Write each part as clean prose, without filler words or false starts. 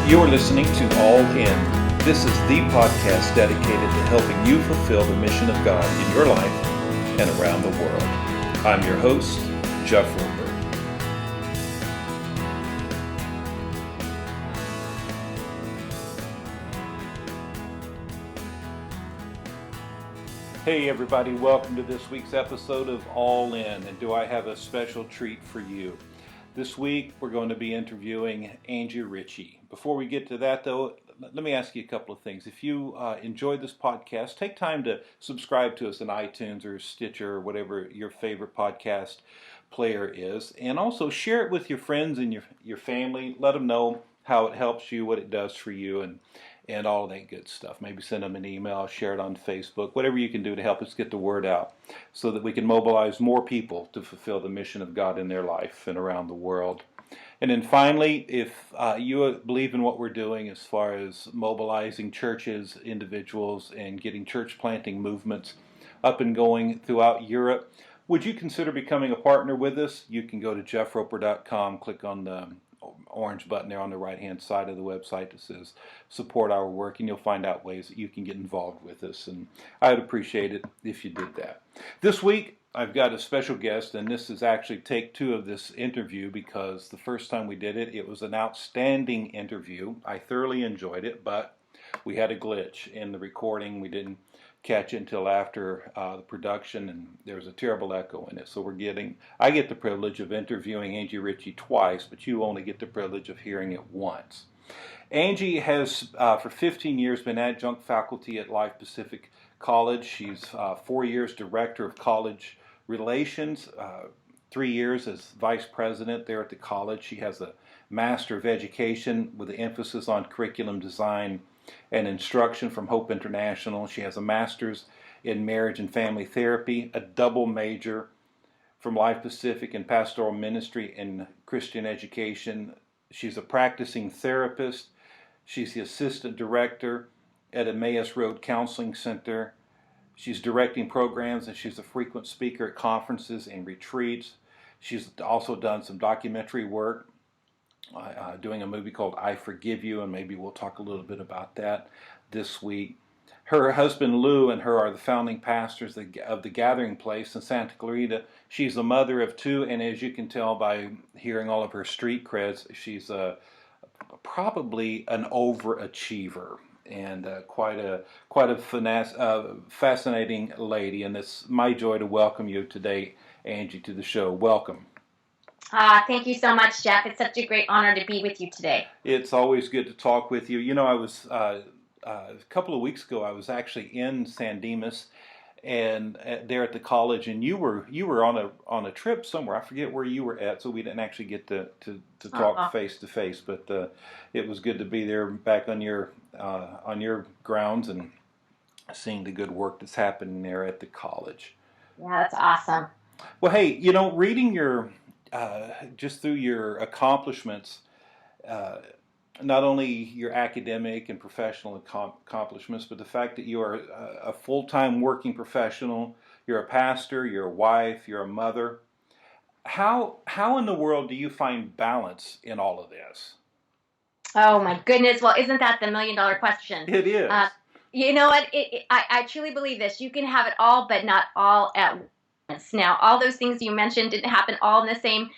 You're listening to All In. This is the podcast dedicated to helping you fulfill the mission of God in your life and around the world. I'm your host, Jeff Roper. Hey everybody, welcome to this week's episode of All In, and do I have a special treat for you. This week we're going to be interviewing Angie Richey. Before we get to that though, let me ask you a couple of things. If you enjoyed this podcast, take time to subscribe to us on iTunes or Stitcher or whatever your favorite podcast player is, and also share it with your friends and your family. Let them know how it helps you, what it does for you, and all that good stuff. Maybe send them an email, share it on Facebook, whatever you can do to help us get the word out so that we can mobilize more people to fulfill the mission of God in their life and around the world. And then finally, if you believe in what we're doing as far as mobilizing churches, individuals, and getting church planting movements up and going throughout Europe, would you consider becoming a partner with us? You can go to jeffroper.com, click on the orange button there on the right hand side of the website that says support our work, and you'll find out ways that you can get involved with us, and I'd appreciate it if you did that. This week I've got a special guest, and this is actually take two of this interview because the first time we did it, it was an outstanding interview. I thoroughly enjoyed it, but we had a glitch in the recording. We didn't catch it until after the production, and there was a terrible echo in it. So I get the privilege of interviewing Angie Richey twice, but you only get the privilege of hearing it once. Angie has, for 15 years, been adjunct faculty at Life Pacific College. She's 4 years director of college relations, 3 years as vice president there at the college. She has a Master of Education with an emphasis on curriculum design and instruction from Hope International. She has a master's in marriage and family therapy, a double major from Life Pacific in pastoral ministry and Christian education. She's a practicing therapist. She's the assistant director at Emmaus Road Counseling Center. She's directing programs, and she's a frequent speaker at conferences and retreats. She's also done some documentary work, doing a movie called I Forgive You, and maybe we'll talk a little bit about that this week. Her husband Lou and her are the founding pastors of the Gathering Place in Santa Clarita. She's a mother of two, and as you can tell by hearing all of her street creds, she's probably an overachiever and quite a fascinating lady. And it's my joy to welcome you today, Angie, to the show. Welcome. Thank you so much, Jeff. It's such a great honor to be with you today. It's always good to talk with you. You know, I was a couple of weeks ago, I was actually in San Dimas and there at the college, and you were on a trip somewhere. I forget where you were at, so we didn't actually get to talk face to face. But it was good to be there, back on your grounds, and seeing the good work that's happening there at the college. Yeah, that's awesome. Well, hey, you know, reading your just through your accomplishments, not only your academic and professional accomplishments, but the fact that you are a full-time working professional, you're a pastor, you're a wife, you're a mother. How in the world do you find balance in all of this? Oh my goodness! Well, isn't that the $1 million question? It is. You know what? I truly believe this. You can have it all, but not all at once. Now, all those things you mentioned didn't happen all in the same,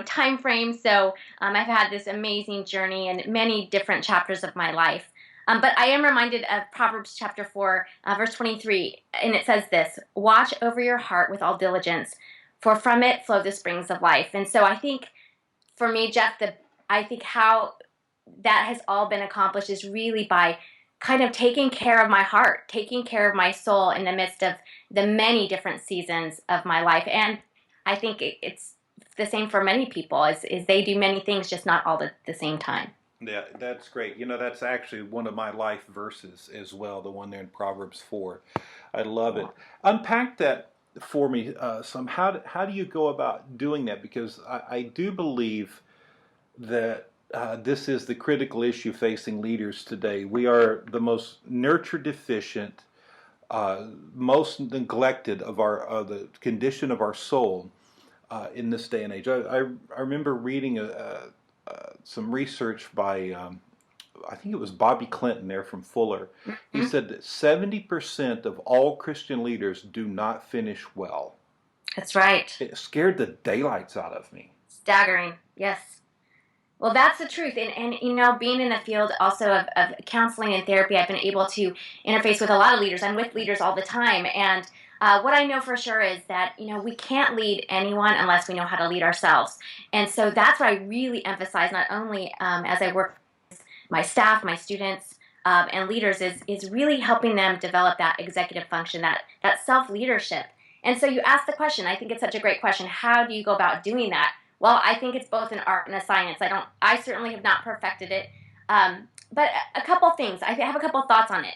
time frame. So I've had this amazing journey in many different chapters of my life. But I am reminded of Proverbs chapter 4, verse 23, and it says this: "Watch over your heart with all diligence, for from it flow the springs of life." And so I think, for me, Jeff, I think how that has all been accomplished is really by kind of taking care of my heart, taking care of my soul in the midst of the many different seasons of my life. And I think it's the same for many people, is they do many things, just not all at the same time. Yeah, that's great. You know, that's actually one of my life verses as well, the one there in Proverbs 4. I love it. Unpack that for me some. How do you go about doing that? Because I do believe that this is the critical issue facing leaders today. We are the most nurture deficient, most neglected of the condition of our soul in this day and age. I remember reading some research by I think it was Bobby Clinton there from Fuller. He Mhm. said that 70% of all Christian leaders do not finish well. That's right. It scared the daylights out of me. Staggering. Yes. Well, that's the truth. And you know, being in the field also of counseling and therapy, I've been able to interface with a lot of leaders. I'm with leaders all the time. And what I know for sure is that, you know, we can't lead anyone unless we know how to lead ourselves. And so that's what I really emphasize, not only as I work with my staff, my students, and leaders, is really helping them develop that executive function, that self-leadership. And so you asked the question, I think it's such a great question. How do you go about doing that? Well, I think it's both an art and a science. I certainly have not perfected it. But a couple things. I have a couple thoughts on it.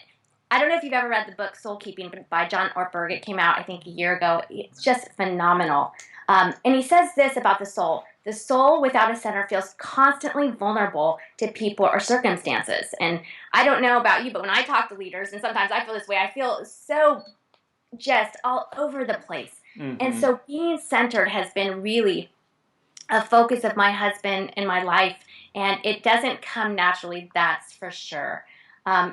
I don't know if you've ever read the book Soul Keeping by John Ortberg. It came out, I think, a year ago. It's just phenomenal. And he says this about the soul. The soul without a center feels constantly vulnerable to people or circumstances. And I don't know about you, but when I talk to leaders, and sometimes I feel this way, I feel so just all over the place. And Mm-hmm. so being centered has been really a focus of my husband in my life, and it doesn't come naturally, that's for sure.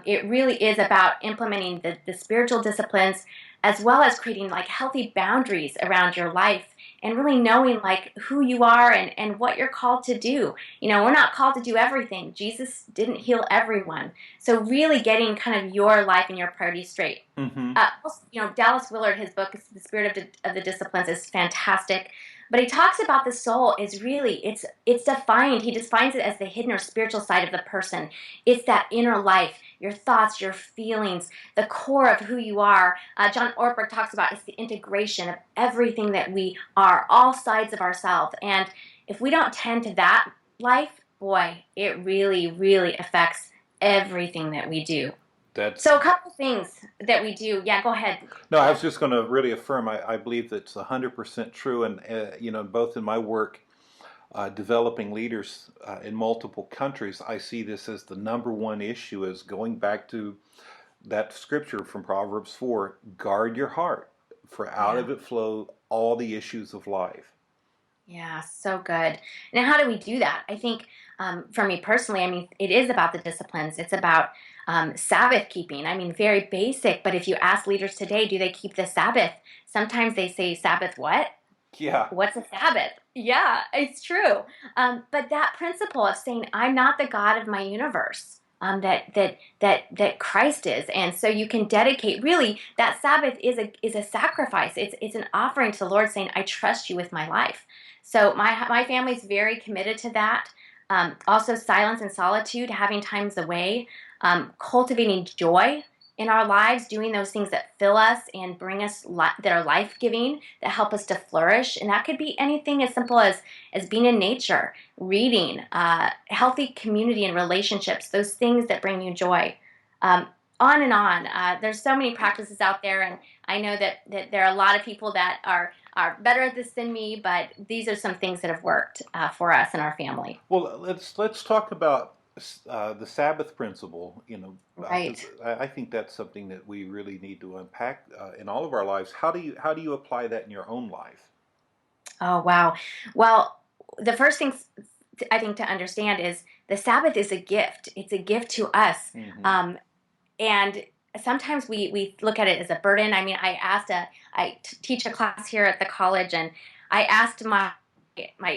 It really is about implementing the spiritual disciplines as well as creating like healthy boundaries around your life and really knowing like who you are and what you're called to do. You know, we're not called to do everything. Jesus didn't heal everyone. So really getting kind of your life and your priorities straight. Mm-hmm. You know, Dallas Willard, his book, The Spirit of the Disciplines, is fantastic. But he talks about the soul is really, it's defined. He defines it as the hidden or spiritual side of the person. It's that inner life, your thoughts, your feelings, the core of who you are. John Ortberg talks about it's the integration of everything that we are, all sides of ourselves. And if we don't tend to that life, boy, it really, really affects everything that we do. That's So a couple things that we do. Yeah, go ahead. No, I Yeah. was just going to really affirm. I believe that's 100% true, and both in my work developing leaders in multiple countries, I see this as the number one issue. Is going back to that scripture from Proverbs 4: guard your heart, for out Yeah. of it flow all the issues of life. Yeah, so good. Now, how do we do that? I think for me personally, I mean, it is about the disciplines. It's about Sabbath keeping. I mean, very basic, but if you ask leaders today, do they keep the Sabbath? Sometimes they say, Sabbath what? Yeah, What's a Sabbath? Yeah, it's true. But that principle of saying, I'm not the God of my universe. That Christ is, and so you can dedicate. Really, that Sabbath is a sacrifice. It's an offering to the Lord, saying, "I trust you with my life." So my family's very committed to that. Also, silence and solitude, having times away, cultivating joy in our lives, doing those things that fill us and bring us that are life giving, that help us to flourish, and that could be anything as simple as being in nature, reading, healthy community and relationships, those things that bring you joy. On and on. There's so many practices out there, and I know that there are a lot of people that are better at this than me, but these are some things that have worked for us and our family. well, let's talk about the Sabbath principle. Right. Because I think that's something that we really need to unpack in all of our lives. How do you apply that in your own life? Oh, wow. Well, the first thing I think to understand is the Sabbath is a gift. It's a gift to us. Mm-hmm. And sometimes we look at it as a burden. I mean, teach a class here at the college, and I asked my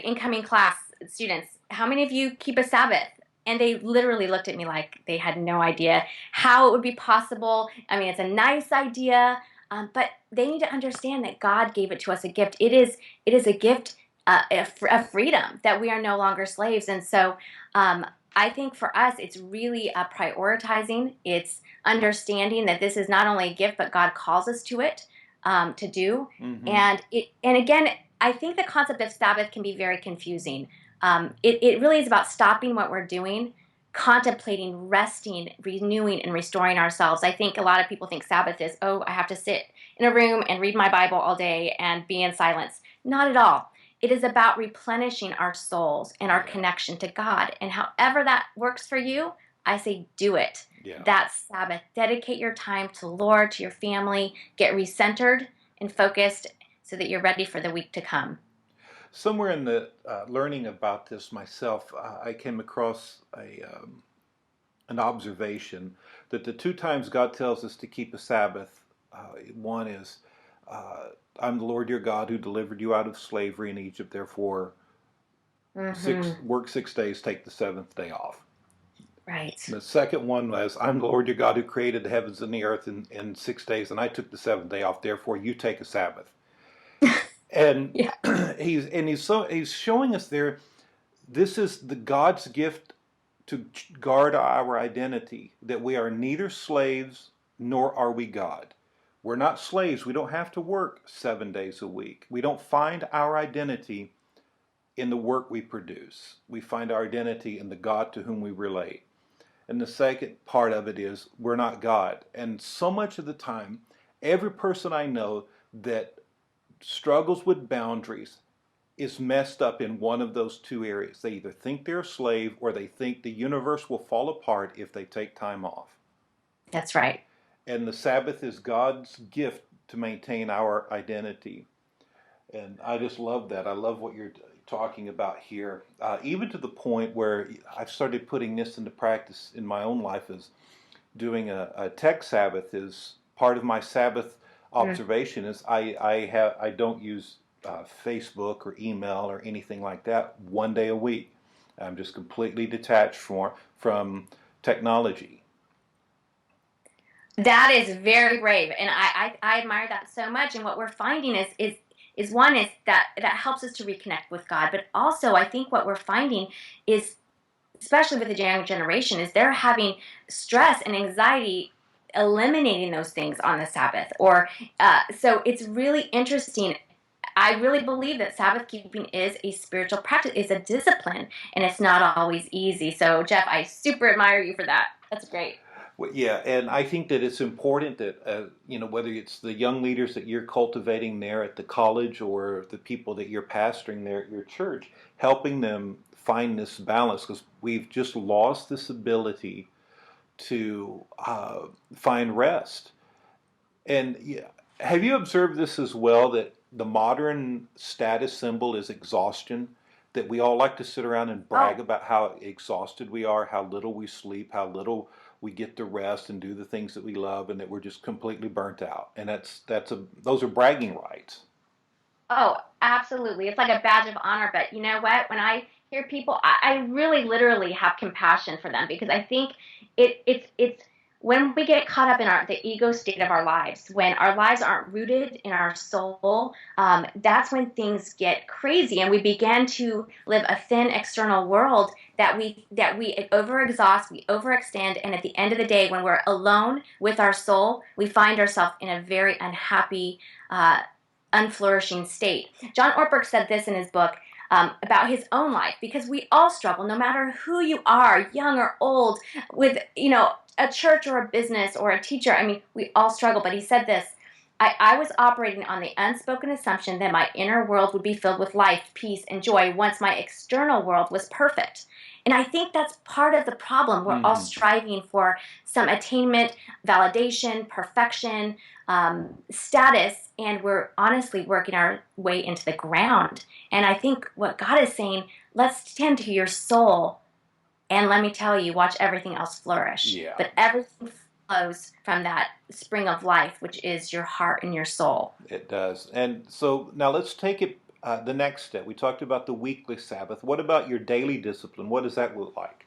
incoming class students, how many of you keep a Sabbath? And they literally looked at me like they had no idea how it would be possible. I mean, it's a nice idea, but they need to understand that God gave it to us a gift. It is a gift, a freedom that we are no longer slaves. And so I think for us, it's really prioritizing. It's understanding that this is not only a gift, but God calls us to it to do. Mm-hmm. And again, I think the concept of Sabbath can be very confusing. It really is about stopping what we're doing, contemplating, resting, renewing, and restoring ourselves. I think a lot of people think Sabbath is, oh, I have to sit in a room and read my Bible all day and be in silence. Not at all. It is about replenishing our souls and our Yeah. connection to God. And however that works for you, I say do it. Yeah. That's Sabbath. Dedicate your time to the Lord, to your family. Get recentered and focused so that you're ready for the week to come. Somewhere in the learning about this myself, I came across an observation that the two times God tells us to keep a Sabbath, one is, I'm the Lord your God who delivered you out of slavery in Egypt, therefore work 6 days, take the seventh day off. Right. The second one was, I'm the Lord your God who created the heavens and the earth in 6 days, and I took the seventh day off, therefore you take a Sabbath. And Yeah. he's showing us there, this is the God's gift to guard our identity, that we are neither slaves nor are we God. We're not slaves. We don't have to work 7 days a week. We don't find our identity in the work we produce. We find our identity in the God to whom we relate. And the second part of it is we're not God. And so much of the time, every person I know that struggles with boundaries is messed up in one of those two areas. They either think they're a slave or they think the universe will fall apart if they take time off. That's right. And the Sabbath is God's gift to maintain our identity. And I just love that. I love what you're talking about here. Even to the point where I've started putting this into practice in my own life, is doing a tech Sabbath. Is part of my Sabbath observation is I don't use Facebook or email or anything like that one day a week. I'm just completely detached from technology. That is very brave, and I admire that so much. And what we're finding is one is that helps us to reconnect with God, but also I think what we're finding is, especially with the young generation, is they're having stress and anxiety eliminating those things on the Sabbath. Or so it's really interesting. I really believe that Sabbath keeping is a spiritual practice, is a discipline, and it's not always easy. So Jeff, I super admire you for that. That's great. Well, yeah, and I think that it's important that whether it's the young leaders that you're cultivating there at the college or the people that you're pastoring there at your church, helping them find this balance, because we've just lost this ability to find rest. And yeah, have you observed this as well, that the modern status symbol is exhaustion? That we all like to sit around and brag Oh, about how exhausted we are, how little we sleep, how little we get to rest and do the things that we love, and that we're just completely burnt out. And those are bragging rights. oh, absolutely. It's like a badge of honor. But you know what? When I hear people, I really literally have compassion for them, because I think it's when we get caught up in the ego state of our lives, when our lives aren't rooted in our soul, that's when things get crazy, and we begin to live a thin external world that we overexhaust, we overextend, and at the end of the day, when we're alone with our soul, we find ourselves in a very unhappy, unflourishing state. John Ortberg said this in his book about his own life, because we all struggle, no matter who you are, young or old, with a church or a business or a teacher. I mean, we all struggle. But he said this: I was operating on the unspoken assumption that my inner world would be filled with life, peace, and joy once my external world was perfect. And I think that's part of the problem. We're all Hmm. striving for some attainment, validation, perfection, status, and we're honestly working our way into the ground. And I think what God is saying, let's tend to your soul, and let me tell you, watch everything else flourish. Yeah, But everything flows from that spring of life, which is your heart and your soul. it does. And so now let's take it the next step. We talked about the weekly Sabbath. What about your daily discipline? What does that look like?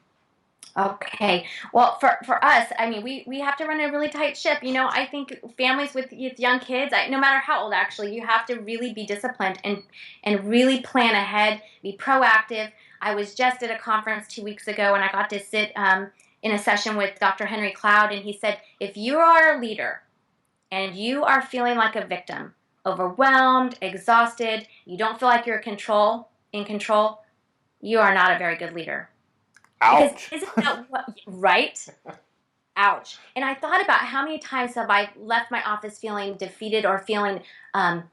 Okay. Well, for us, I mean, we have to run a really tight ship. I think families with young kids, no matter how old, actually, you have to really be disciplined and really plan ahead, be proactive. I was just at a conference 2 weeks ago, and I got to sit in a session with Dr. Henry Cloud, and he said, if you are a leader and you are feeling like a victim, overwhelmed, exhausted, you don't feel like you're in control, you are not a very good leader. Because Ouch. isn't that what, right? Ouch. And I thought about how many times have I left my office feeling defeated or feeling um,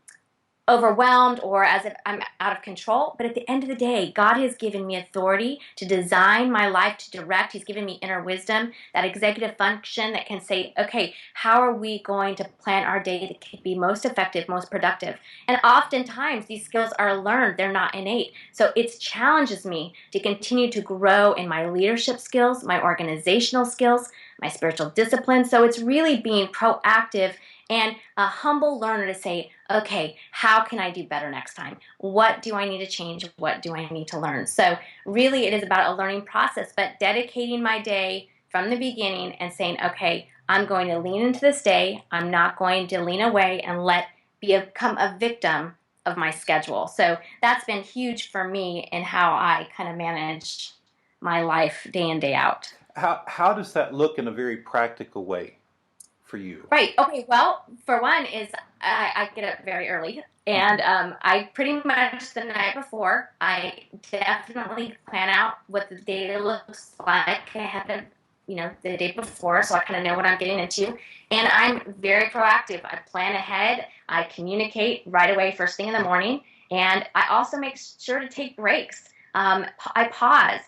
overwhelmed or as if I'm out of control. But at the end of the day, God has given me authority to design my life, to direct. He's given me inner wisdom, that executive function that can say, okay, how are we going to plan our day to be most effective, most productive? And oftentimes these skills are learned, they're not innate. So it challenges me to continue to grow in my leadership skills, my organizational skills, my spiritual discipline. So it's really being proactive and a humble learner to say, okay, how can I do better next time? What do I need to change? What do I need to learn? So really it is about a learning process, but dedicating my day from the beginning and saying, okay, I'm going to lean into this day. I'm not going to lean away and become a victim of my schedule. So that's been huge for me in how I kind of manage my life day in, day out. How does that look in a very practical way for you? Right. Okay. Well, for one, is I get up very early, and I pretty much the night before I definitely plan out what the day looks like. I have it, the day before, so I kind of know what I'm getting into, and I'm very proactive. I plan ahead. I communicate right away, first thing in the morning, and I also make sure to take breaks. I pause.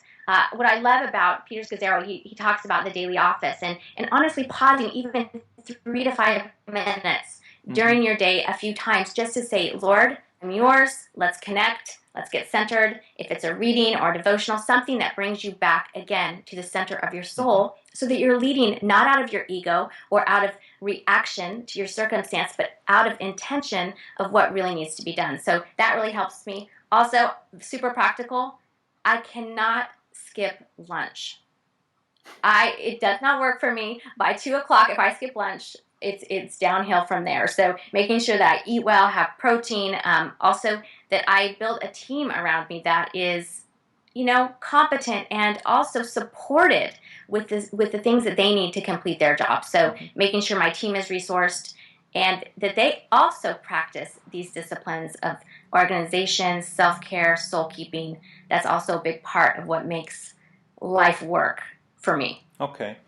What I love about Peter Scazzaro, he talks about the daily office, and honestly pausing even 3 to 5 minutes during your day a few times just to say, Lord, I'm yours. Let's connect. Let's get centered. If it's a reading or a devotional, something that brings you back again to the center of your soul so that you're leading not out of your ego or out of reaction to your circumstance, but out of intention of what really needs to be done. So that really helps me. Also, super practical, I cannot skip lunch. It does not work for me. By 2 o'clock, if I skip lunch, it's downhill from there. So making sure that I eat well, have protein, also that I build a team around me that is, competent and also supported with the things that they need to complete their job. So making sure my team is resourced and that they also practice these disciplines of organization, self-care, soul keeping. That's also a big part of what makes life work for me. Okay.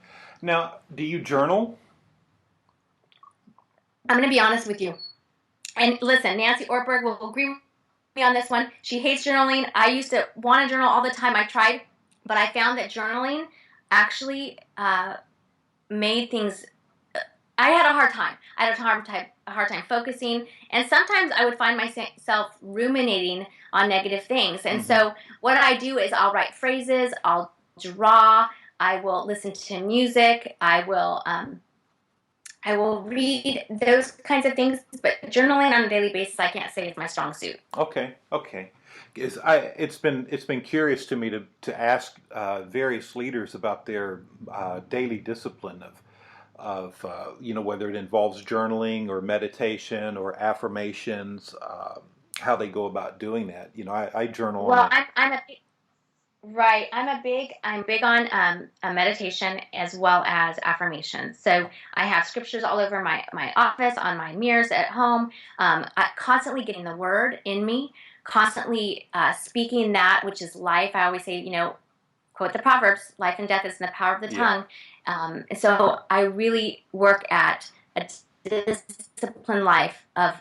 Now, do you journal? I'm going to be honest with you. And listen, Nancy Ortberg will agree with me on this one. She hates journaling. I used to want to journal all the time. I tried, but I found that journaling actually made things. I had a hard time. I had a hard time focusing, and sometimes I would find myself ruminating on negative things. And so what I do is I'll write phrases, I'll draw, I will listen to music, I will read those kinds of things, but journaling on a daily basis, I can't say is my strong suit. Okay. It's been curious to me to ask various leaders about their daily discipline of whether it involves journaling or meditation or affirmations, how they go about doing that. I journal. Well, I'm big on meditation as well as affirmations. So I have scriptures all over my office, on my mirrors at home, constantly getting the word in me, constantly speaking that which is life. I always say, quote the Proverbs, life and death is in the power of the tongue. So I really work at a disciplined life of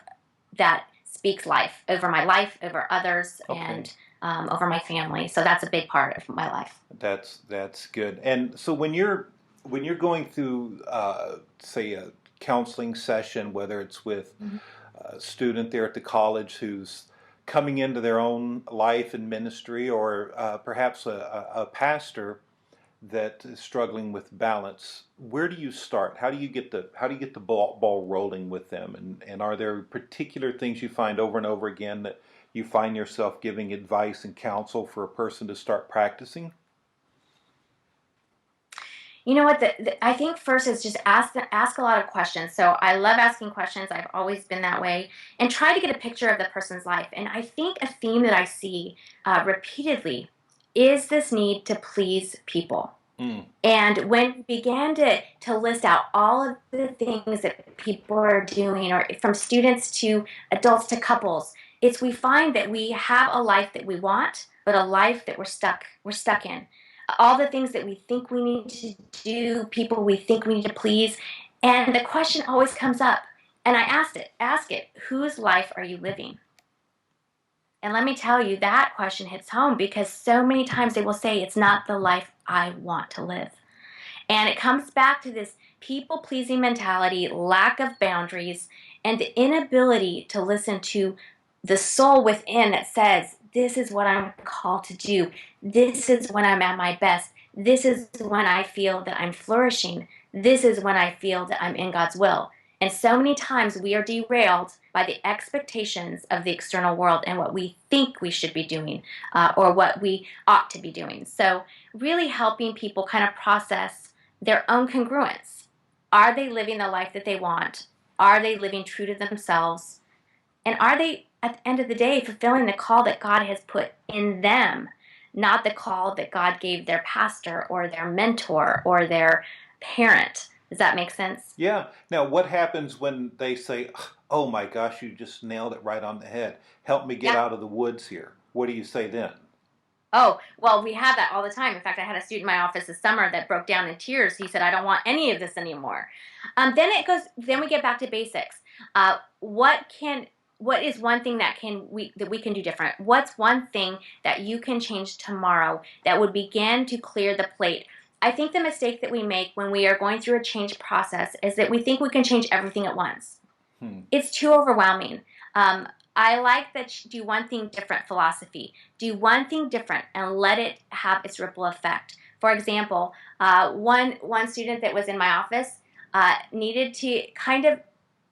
that speaks life, over others, and over my family. So that's a big part of my life. That's good. And so when you're going through, say, a counseling session, whether it's with a student there at the college who's coming into their own life and ministry, or perhaps a pastor that is struggling with balance, where do you start? How do you get the ball rolling with them? And are there particular things you find over and over again that you find yourself giving advice and counsel for a person to start practicing? You know what? I think first is just ask a lot of questions. So I love asking questions. I've always been that way, and try to get a picture of the person's life. And I think a theme that I see repeatedly is this need to please people. And when we began to list out all of the things that people are doing, or from students to adults to couples, we find that we have a life that we want, but a life that we're stuck in. All the things that we think we need to do, people we think we need to please. And the question always comes up, And I ask it, whose life are you living? And let me tell you, that question hits home because so many times they will say, it's not the life I want to live. And it comes back to this people pleasing mentality, lack of boundaries, and the inability to listen to the soul within that says, this is what I'm called to do. This is when I'm at my best. This is when I feel that I'm flourishing. This is when I feel that I'm in God's will. And so many times we are derailed by the expectations of the external world and what we think we should be doing or what we ought to be doing. So, really helping people kind of process their own congruence. Are they living the life that they want? Are they living true to themselves? And are they, at the end of the day, fulfilling the call that God has put in them, not the call that God gave their pastor or their mentor or their parent? Does that make sense? Yeah. Now, what happens when they say, "Oh my gosh, you just nailed it right on the head. Help me get Yeah. out of the woods here." What do you say then? Oh, well, we have that all the time. In fact, I had a student in my office this summer that broke down in tears. He said, I don't want any of this anymore. Then we get back to basics. What is one thing that we can do different? What's one thing that you can change tomorrow that would begin to clear the plate? I think the mistake that we make when we are going through a change process is that we think we can change everything at once. Hmm. It's too overwhelming. I like that do one thing different philosophy. Do one thing different and let it have its ripple effect. For example, one student that was in my office needed to kind of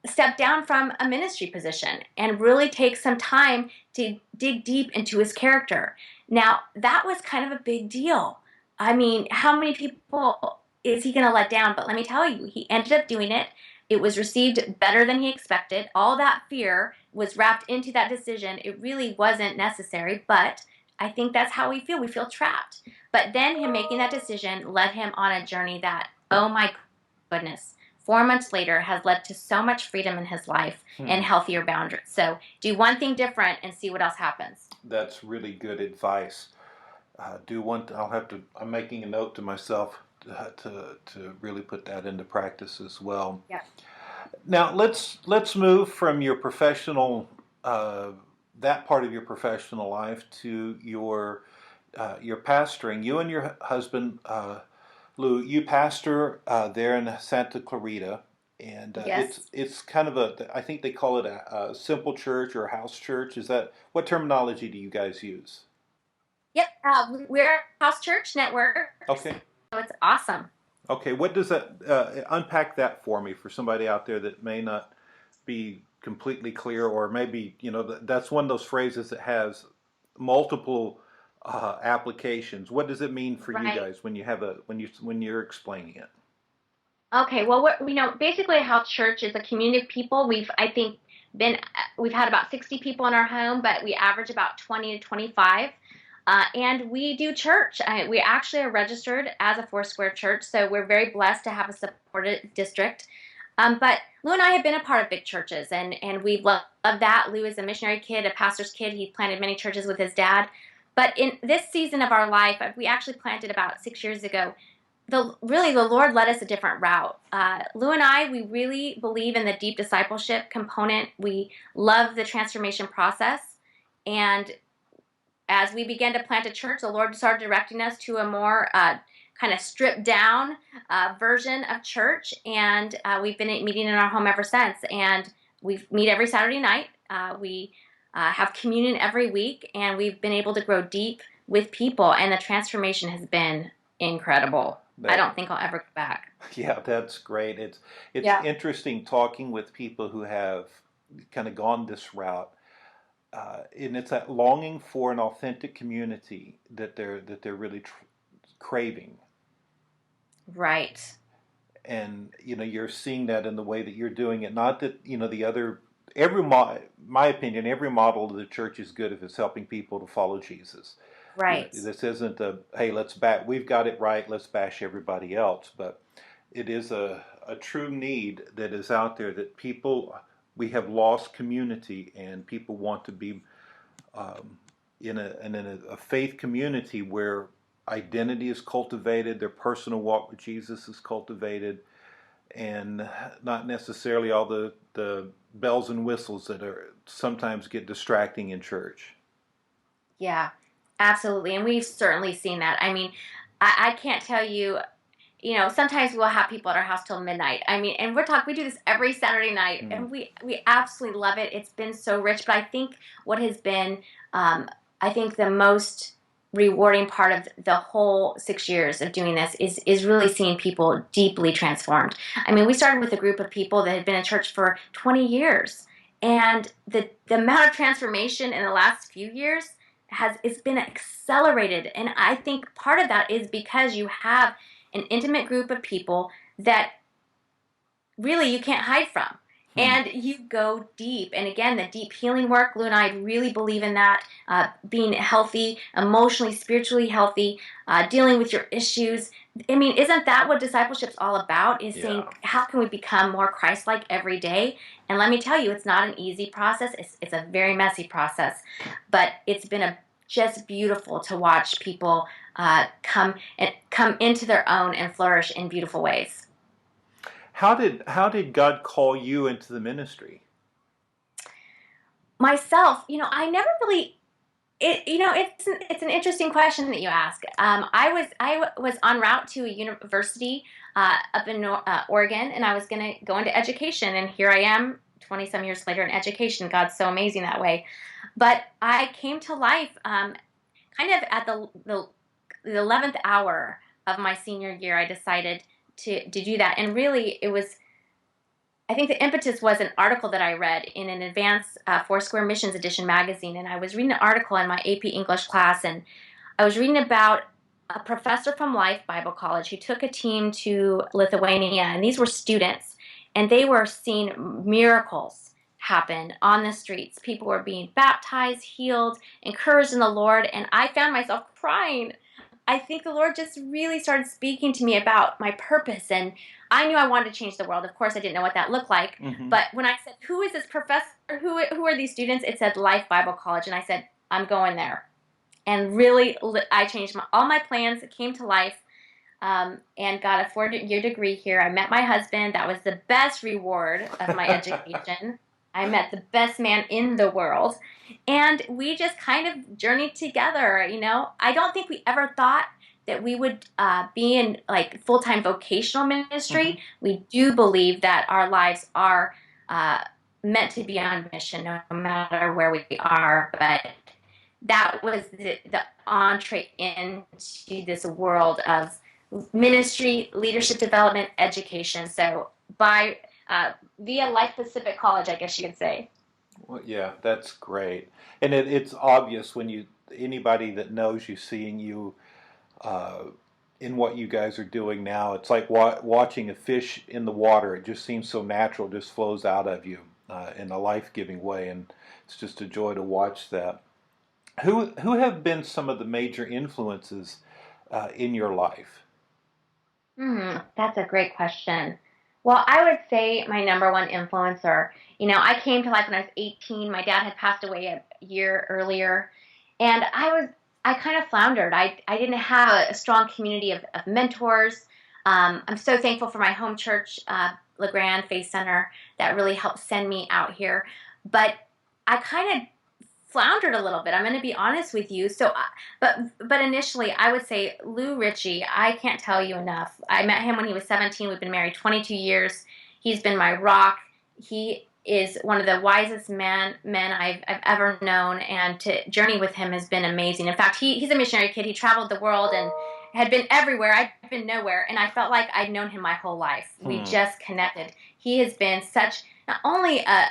step down from a ministry position and really take some time to dig deep into his character. Now, that was kind of a big deal. I mean, how many people is he going to let down? But let me tell you, he ended up doing it. It was received better than he expected. All that fear was wrapped into that decision. It really wasn't necessary, but I think that's how we feel. We feel trapped. But then him making that decision led him on a journey that, oh my goodness, 4 months later has led to so much freedom in his life and healthier boundaries. So do one thing different and see what else happens. That's really good advice. I'll have to. I'm making a note to myself to really put that into practice as well. Yeah. Now let's move from your professional that part of your professional life to your pastoring. You and your husband Lou, you pastor there in Santa Clarita, and Yes. it's kind of I think they call it a simple church or a house church. Is that what terminology do you guys use? Yep. We're a house church network, Okay. so it's awesome. Okay, what does that unpack that for me for somebody out there that may not be completely clear, or maybe that's one of those phrases that has multiple applications. What does it mean for you Right. guys when you have when you're explaining it? Okay. Well, basically a house church is a community of people. We've had about 60 people in our home, but we average about 20 to 25. And we do church. We actually are registered as a Foursquare church, so we're very blessed to have a supported district. But Lou and I have been a part of big churches, and we've loved that. Lou is a missionary kid, a pastor's kid. He planted many churches with his dad. But in this season of our life, we actually planted about 6 years ago. The Lord led us a different route. Lou and I, we really believe in the deep discipleship component. We love the transformation process, and as we began to plant a church, the Lord started directing us to a more kind of stripped down version of church, and we've been meeting in our home ever since. And we meet every Saturday night. We have communion every week, and we've been able to grow deep with people, and the transformation has been incredible. I That don't think I'll ever go back. Yeah, that's great. It's Yeah. interesting talking with people who have kind of gone this route, and it's that longing for an authentic community that they're really craving. Right. And you're seeing that in the way that you're doing it. Not that the other my opinion, every model of the church is good if it's helping people to follow Jesus. Right. This isn't a hey, we've got it right, let's bash everybody else. But it is a true need that is out there, that we have lost community, and people want to be in a faith community where identity is cultivated, their personal walk with Jesus is cultivated, and not necessarily all the bells and whistles that are sometimes get distracting in church. Yeah, absolutely. And we've certainly seen that. I mean, I can't tell you, sometimes we'll have people at our house till midnight. I mean, and we do this every Saturday night, Hmm. and we absolutely love it. It's been so rich. But I think what has been, I think the most rewarding part of the whole 6 years of doing this is really seeing people deeply transformed. I mean, we started with a group of people that had been in church for 20 years, and the amount of transformation in the last few years has it's been accelerated. And I think part of that is because you have an intimate group of people that really you can't hide from. Hmm. And you go deep. And again, the deep healing work, Lou and I really believe in that. Being healthy, emotionally, spiritually healthy, dealing with your issues. I mean, isn't that what discipleship's all about? Is saying, Yeah. how can we become more Christ-like every day? And let me tell you, it's not an easy process. It's a very messy process. But it's been just beautiful to watch people come into their own and flourish in beautiful ways. How did God call you into the ministry? Myself, I never really. It's an interesting question that you ask. I was en route to a university up in Oregon, and I was going to go into education, and here I am, 20 some years later in education. God's so amazing that way. But I came to life kind of at the 11th hour of my senior year. I decided to do that, and really it was. I think the impetus was an article that I read in an advanced Foursquare Missions Edition magazine. And I was reading an article in my AP English class, and I was reading about a professor from Life Bible College who took a team to Lithuania. And these were students, and they were seeing miracles happen on the streets. People were being baptized, healed, encouraged in the Lord. And I found myself crying. I think the Lord just really started speaking to me about my purpose, and I knew I wanted to change the world. Of course, I didn't know what that looked like, Hmm. but when I said, "Who is this professor? Who are these students?" It said Life Bible College, and I said, "I'm going there." And really, I changed all my plans. It came to life, and got a 4-year degree here. I met my husband. That was the best reward of my education. I met the best man in the world, and we just kind of journeyed together. I don't think we ever thought that we would be in like full-time vocational Hmm. ministry. We do believe that our lives are uh, meant to be on mission, no matter where we are. But that was the entree into this world of ministry, leadership development, education. So by via Life Pacific College, I guess you could say. Well, yeah, that's great, and it's obvious when anybody that knows you, seeing you uh, in what you guys are doing now. It's like watching a fish in the water. It just seems so natural, it just flows out of you in a life-giving way, and it's just a joy to watch that. Who have been some of the major influences in your life? That's a great question. Well, I would say my number one influencer. I came to life when I was 18. My dad had passed away a year earlier, and I kind of floundered. I didn't have a strong community of mentors. I'm so thankful for my home church, LeGrand Faith Center, that really helped send me out here. But I kind of floundered a little bit. I'm going to be honest with you. So, but initially, I would say Lou Richey. I can't tell you enough. I met him when he was 17. We've been married 22 years. He's been my rock. He is one of the wisest men I've ever known, and to journey with him has been amazing. In fact, he's a missionary kid. He traveled the world and had been everywhere. I'd been nowhere, and I felt like I'd known him my whole life. We Hmm. just connected. He has been such not only a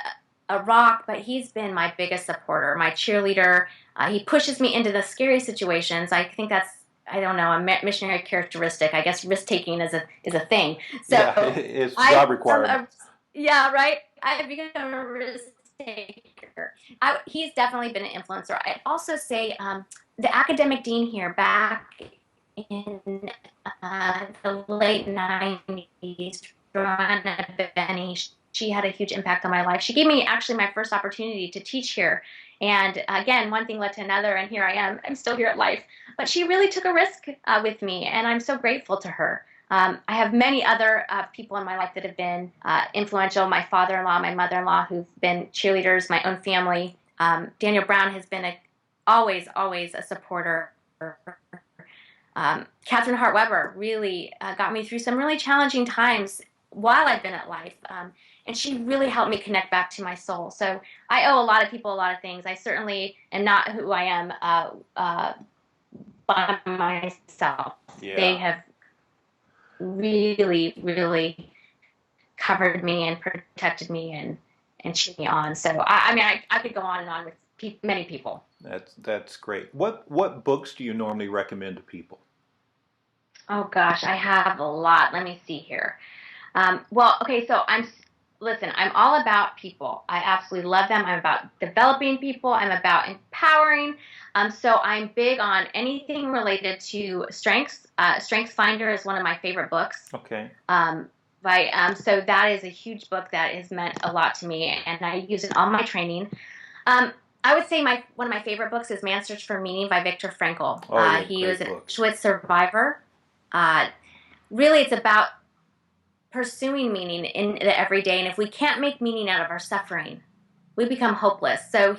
rock, but he's been my biggest supporter, my cheerleader. He pushes me into the scary situations. I think that's, I don't know, a missionary characteristic. I guess risk taking is a thing. Yeah, So it's I job requirement. yeah, right. I've become a risk taker. He's definitely been an influencer. I'd also say the academic dean here back in the late 90s, Joanna Benny, she had a huge impact on my life. She gave me actually my first opportunity to teach here. And again, one thing led to another, and here I am. I'm still here at Life. But she really took a risk with me, and I'm so grateful to her. I have many other people in my life that have been influential. My father-in-law, my mother-in-law, who've been cheerleaders, my own family. Daniel Brown has been always, always a supporter. Catherine Hart Weber really got me through some really challenging times while I've been at life. And she really helped me connect back to my soul. So I owe a lot of people a lot of things. I certainly am not who I am by myself. They Yeah. have really, really covered me and protected me and cheered me on. So I mean, I could go on and on with many people. That's great. What books do you normally recommend to people? Oh gosh, I have a lot. Let me see here. Well, okay, so listen, I'm all about people. I absolutely love them. I'm about developing people. I'm about empowering. So I'm big on anything related to strengths. Strengths Finder is one of my favorite books. Okay. So that is a huge book that has meant a lot to me, and I use it in all my training. I would say one of my favorite books is Man's Search for Meaning by Viktor Frankl. Oh yeah, He was great an book. Auschwitz survivor. Uh, Really, it's about pursuing meaning in the everyday, and if we can't make meaning out of our suffering, we become hopeless. So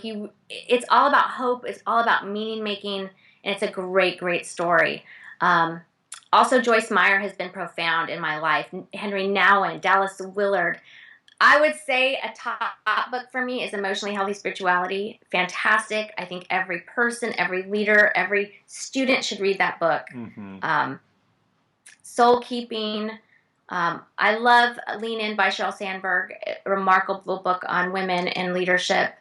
it's all about hope. It's all about meaning making, and it's a great, great story. Um, Also, Joyce Meyer has been profound in my life. Henry Nouwen, Dallas Willard. I would say a top book for me is Emotionally Healthy Spirituality. Fantastic. I think every person, every leader, every student should read that book. Mm-hmm. Soul Keeping. I love Lean In by Sheryl Sandberg, a remarkable book on women and leadership.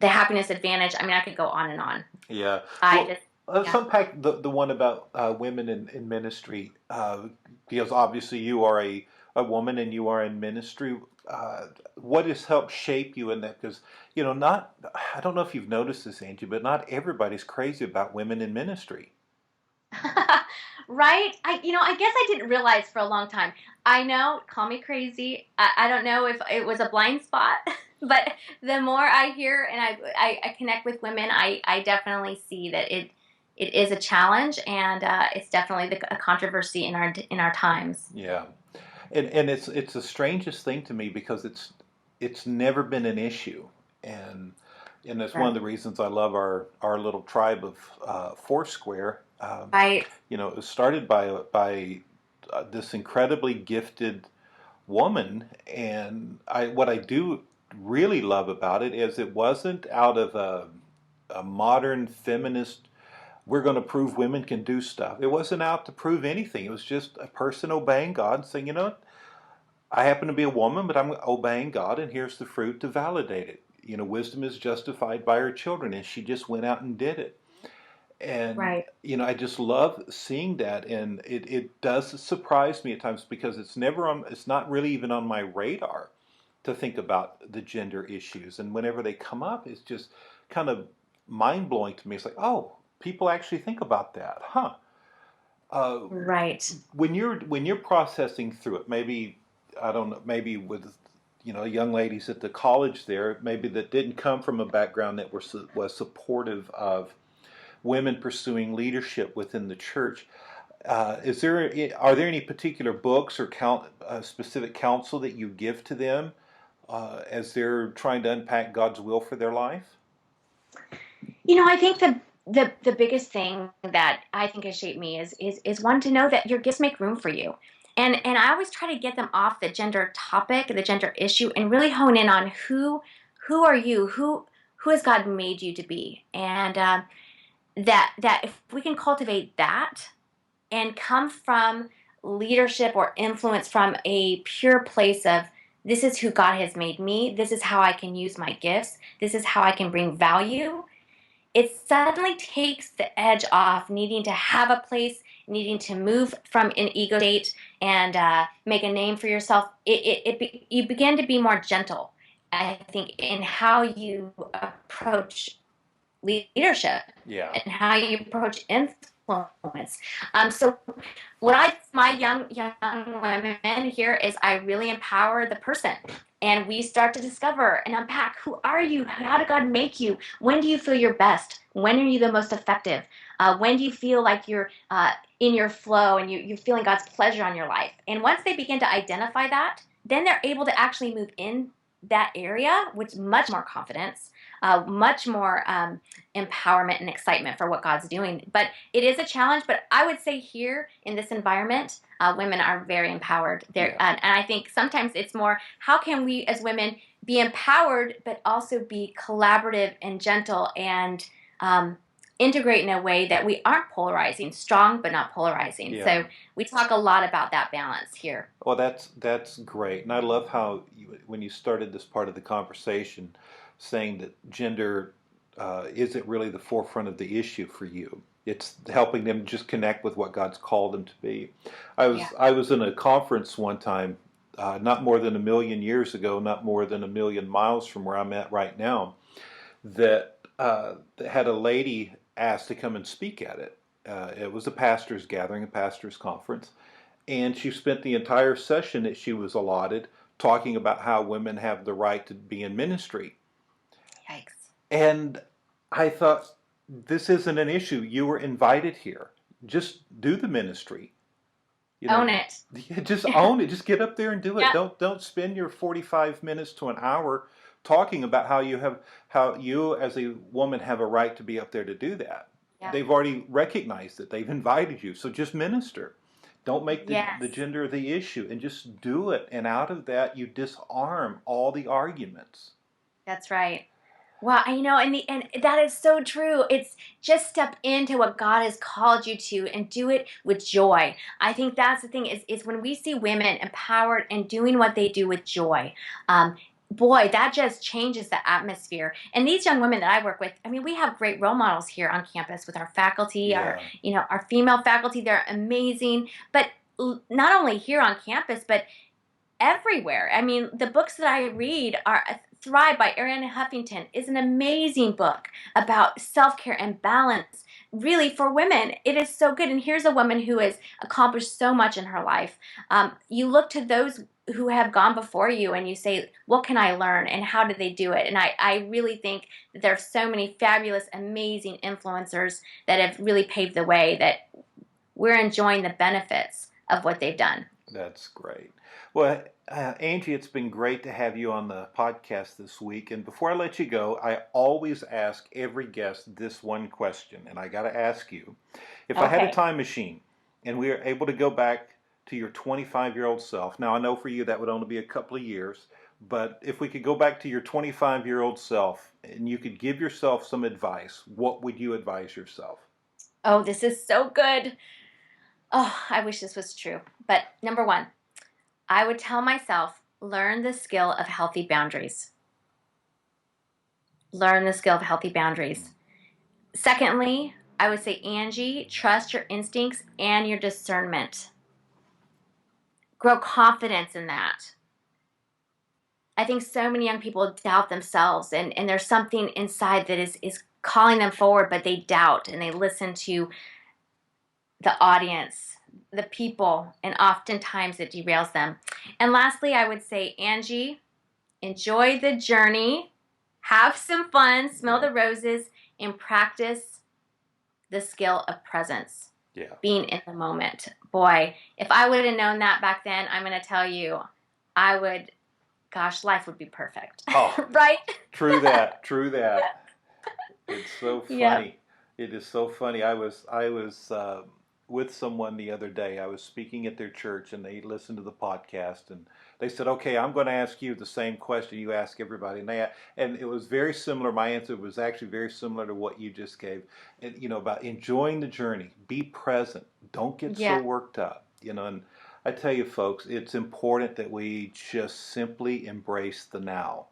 The Happiness Advantage. I mean, I could go on and on. Yeah. I Well, just, let's yeah. unpack the one about women in ministry, because obviously you are a woman and you are in ministry. What has helped shape you in that? Because, not, I don't know if you've noticed this, Angie, but not everybody's crazy about women in ministry. Right? I guess I didn't realize for a long time. I know, call me crazy. I don't know if it was a blind spot, but the more I hear and I connect with women, I definitely see that it is a challenge, and it's definitely a controversy in our times. Yeah. And it's the strangest thing to me because it's never been an issue, and that's one of Right. the reasons I love our little tribe of Foursquare. Right. It was started by this incredibly gifted woman, and what I do really love about it is it wasn't out of a modern feminist, we're going to prove women can do stuff. It wasn't out to prove anything. It was just a person obeying God and saying, I happen to be a woman, but I'm obeying God, and here's the fruit to validate it. Wisdom is justified by her children, and she just went out and did it. And, Right. I just love seeing that, and it does surprise me at times because it's not really even on my radar to think about the gender issues. And whenever they come up, it's just kind of mind blowing to me. It's like, oh, people actually think about that, huh? Uh, Right. when you're processing through it, maybe I don't know, maybe with young ladies at the college there, maybe that didn't come from a background that was supportive of women pursuing leadership within the church. Are there any particular books or specific counsel that you give to them as they're trying to unpack God's will for their life? I think the biggest thing that I think has shaped me is one, to know that your gifts make room for you. And I always try to get them off the gender topic, the gender issue, and really hone in on who are you, who has God made you to be, and that if we can cultivate that and come from leadership or influence from a pure place of, this is who God has made me, this is how I can use my gifts, this is how I can bring value, it suddenly takes the edge off needing to have a place, needing to move from an ego state and make a name for yourself. You begin to be more gentle, I think, in how you approach leadership Yeah. and how you approach influence. So what my young women here is, I really empower the person. And we start to discover and unpack, who are you? How did God make you? When do you feel your best? When are you the most effective? When do you feel like you're in your flow and you're feeling God's pleasure on your life? And once they begin to identify that, then they're able to actually move in that area with much more confidence, much more empowerment and excitement for what God's doing. But it is a challenge. But I would say here in this environment, women are very empowered. There, Yeah. and I think sometimes it's more, how can we as women be empowered, but also be collaborative and gentle and integrate in a way that we aren't polarizing, strong but not polarizing. Yeah. So we talk a lot about that balance here. Well, that's great, and I love how when you started this part of the conversation, saying that gender isn't really the forefront of the issue for you. It's helping them just connect with what God's called them to be. I was in a conference one time, not more than 1,000,000 years ago, not more than 1,000,000 miles from where I'm at right now, that had a lady asked to come and speak at it. It was a pastor's gathering, a pastor's conference, and she spent the entire session that she was allotted talking about how women have the right to be in ministry. Yikes. And I thought, this isn't an issue. You were invited here. Just do the ministry. Own it. Just own it. Just get up there and do it. Yep. Don't spend your 45 minutes to an hour talking about how you as a woman have a right to be up there to do that. Yep. They've already recognized it. They've invited you. So just minister. Don't make the gender the issue, and just do it. And out of that, you disarm all the arguments. That's right. Well, and that is so true. It's just step into what God has called you to and do it with joy. I think that's the thing is when we see women empowered and doing what they do with joy, boy, that just changes the atmosphere. And these young women that I work with, we have great role models here on campus with our faculty, our female faculty. They're amazing. But not only here on campus, but everywhere. The books that I read are Thrive by Arianna Huffington is an amazing book about self-care and balance, really, for women. It is so good. And here's a woman who has accomplished so much in her life. You look to those who have gone before you and you say, what can I learn and how did they do it? And I really think that there are so many fabulous, amazing influencers that have really paved the way, that we're enjoying the benefits of what they've done. That's great. Well, Angie, it's been great to have you on the podcast this week. And before I let you go, I always ask every guest this one question. And I got to ask you, if I had a time machine and we were able to go back to your 25-year-old self, now I know for you that would only be a couple of years, but if we could go back to your 25-year-old self and you could give yourself some advice, what would you advise yourself? Oh, this is so good. Oh, I wish this was true. But number one, I would tell myself, learn the skill of healthy boundaries. Learn the skill of healthy boundaries. Secondly, I would say, Angie, trust your instincts and your discernment. Grow confidence in that. I think so many young people doubt themselves, and there's something inside that is calling them forward, but they doubt and they listen to the audience, the people, and oftentimes it derails them. And lastly, I would say, Angie, enjoy the journey, have some fun, smell the roses, and practice the skill of presence. Yeah. Being in the moment. Boy, if I would have known that back then, I'm going to tell you, life would be perfect. Oh, right? True that. It's so funny. Yeah. It is so funny. I was with someone the other day. I was speaking at their church, and they listened to the podcast, and they said, "Okay, I'm going to ask you the same question you ask everybody." And it was very similar. My answer was actually very similar to what you just gave. And, about enjoying the journey, be present, don't get so worked up. And I tell you, folks, it's important that we just simply embrace the now.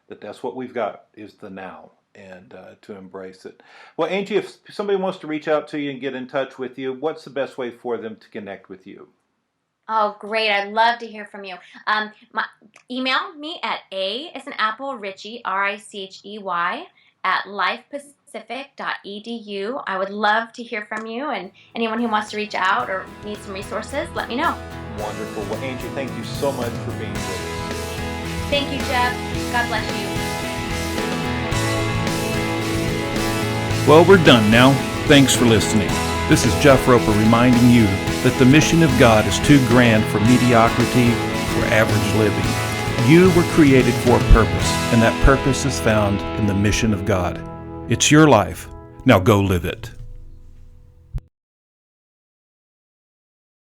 That's what we've got, is the now. And to embrace it. Well, Angie, if somebody wants to reach out to you and get in touch with you, what's the best way for them to connect with you? Oh, great. I'd love to hear from you. Email me at A as in Apple, Richey, Richey, at lifepacific.edu. I would love to hear from you, and anyone who wants to reach out or needs some resources, let me know. Wonderful. Well, Angie, thank you so much for being with us. Thank you, Jeff. God bless you. Well, we're done now. Thanks for listening. This is Jeff Roper reminding you that the mission of God is too grand for mediocrity or average living. You were created for a purpose, and that purpose is found in the mission of God. It's your life. Now go live it.